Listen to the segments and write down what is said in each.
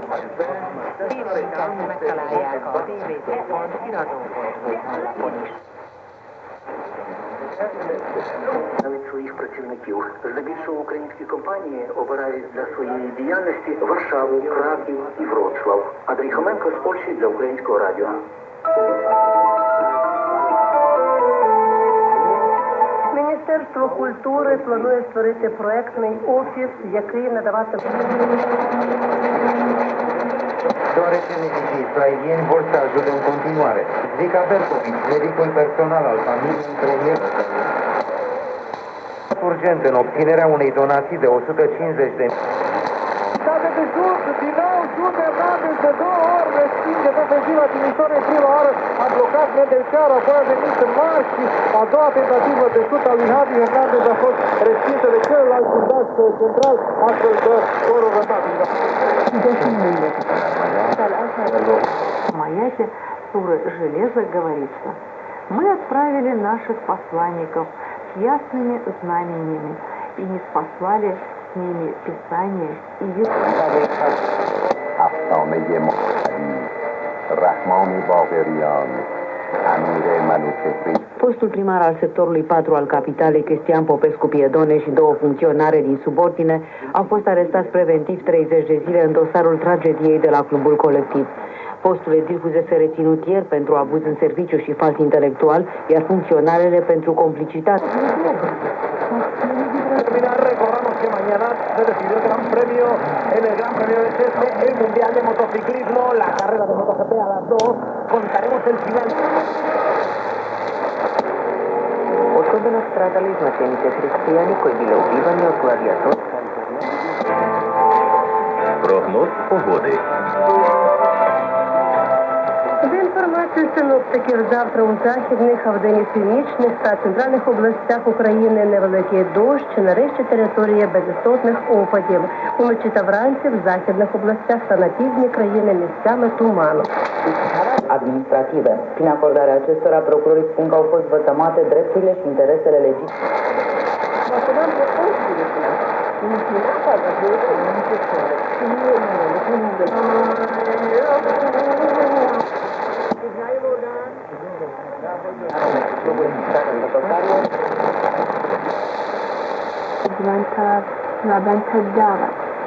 Hírőkkel megtalálják a tvt.kiradó.hu-honlapon is. Навіть своїх працівників. Здебільшого українські компанії обирають для своєї діяльності Варшаву, Краків і Вроцлав. Андрій Хоменко з Польщі для Українського радіо. Міністерство культури планує створити проектний офіс, який надаватиме... Deoarece medicii israelieni vor să ajute în continuare. Zvika Berkovic, medicul personal al familiei premier, urgent în obținerea unei donații de 150 de... Date de jos, din nou, Jun Hernandez de două ori respinge defensiva Timișoarei, prima oară a blocat Nedelcearu, apoi a venit Marș și a doua tentativă de șut al lui Javi Hernandez a fost respinsă de celălalt fundaș central, astfel că scorul rămabil. В Маяте Суры Железа говорится: мы отправили наших посланников с ясными знамениями и не спаслали с ними Писание и Fostul primar al sectorului 4 al capitalei, Cristian Popescu Piedone, și două funcționare din subordine au fost arestați preventiv 30 de zile în dosarul tragediei de la clubul colectiv. Postul edil fusese reținut ieri pentru abuz în serviciu și fals intelectual, iar funcționarele pentru complicitate. Recordamos que mañana se decidió el Gran Premio, en el Gran Premio de Cheste, el Mundial de Motociclismo, la carrera de MotoGP a las 2. Contaremos el final. Особена страдали значените християни, кои биле убивани од гладиаторска Прогноз погоди. За інформацією синоптиків, завтра у західних, а вдень у північних та центральних областях України невеликий дощ, нарешті територія без істотних опадів. Уночі та вранці в західних областях та на півдні країни місцями туману. administrative. Prin acordarea acestora, procurorii spun că au fost vătămate drepturile și interesele legitime.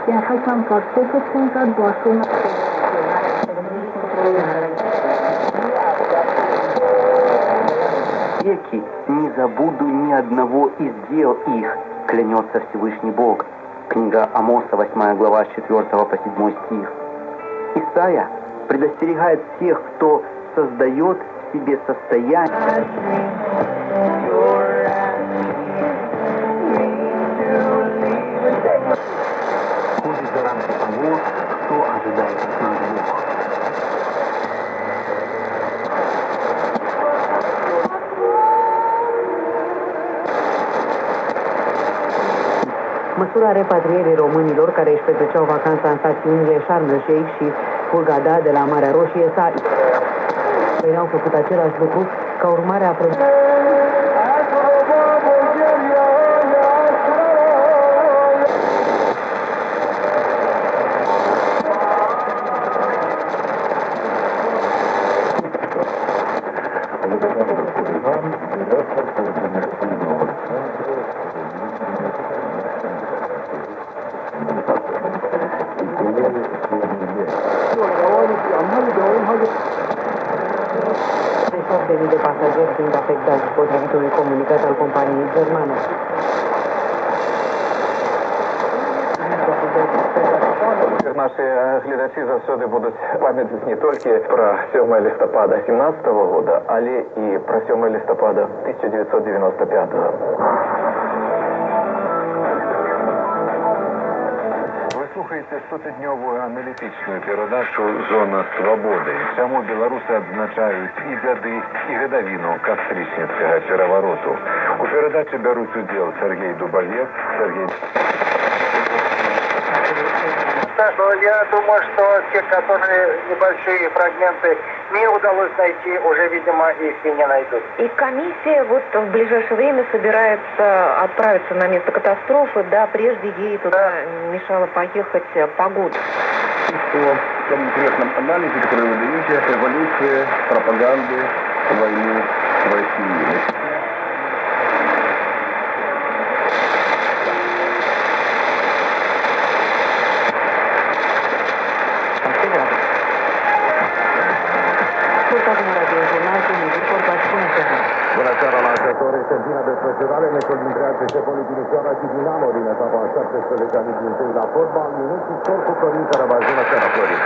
Я хочу послушать отборку. Веки не забуду ни одного из дел их, клянется Всевышний Бог. Книга Амоса, 8 глава, с 4 по 7 стих. Исайя предостерегает всех, кто создает себе состояние. Ходит за рамки того, кто ожидает от нас Бога. Măsura repatrierii românilor care își petreceau vacanța în stațiunile Sharm el Sheikh și Hurghada de la Marea Roșie au făcut același lucru ca urmare a de pasageri fiind afectați, potrivit unui comunicat al companiei germane. Наші глядачі завжди будуть пам'ятати не тільки про 7 листопада 2017 року, але і про 7 листопада 1995 року. Ви слухаєте 100-дневну аналітичну передачу «Зона свободи». Чому білоруси відзначають і годи, і годовину кастричницького перевороту. У передачі беруть уділ Сергій Дубовец, Сергій... Я думаю, что те, которые небольшие фрагменты не удалось найти, уже, видимо, их и не найдут. И комиссия вот в ближайшее время собирается отправиться на место катастрофы, да, прежде ей туда мешала поехать погода. и по такому интересном анализе, который вы даете, эволюция пропаганды войны в России. Bună seara la ascultători, Sentina desfășurare, meciul dintre ACS Politiniciana și Dinamo din etapa 17-a din 1 la fotbal, minut și scor cu Florin Cărăbaș. Bună seara, Florin!